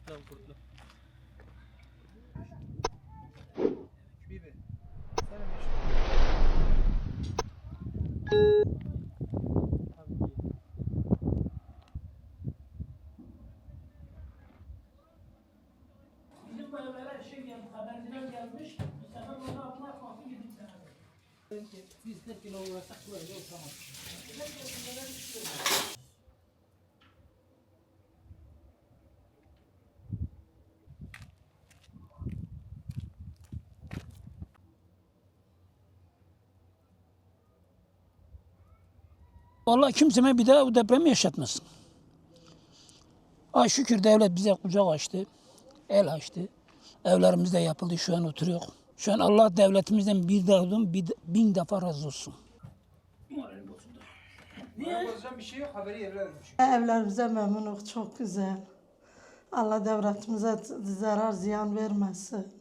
Kurtlu kurtlu. Bibi. Sen Bizim bu evlere haberciler gelmiş. Bu sefer onu almak kalktı gidip beraber. Biz 40 kilo uğraşsak böyle otamaz. Vallahi kimseme bir daha bu depremi yaşatmasın. Ay şükür devlet bize kucak açtı, el açtı. Evlerimiz de yapıldı, şu an oturuyor. Şu an Allah devletimizden bir daha bin defa razı olsun. Moralim bozuldu. Niye? Bozacağım bir şey yok, haberi evlenmiş. Evlerimize memnunuz, çok güzel. Allah devletimize zarar ziyan vermesin.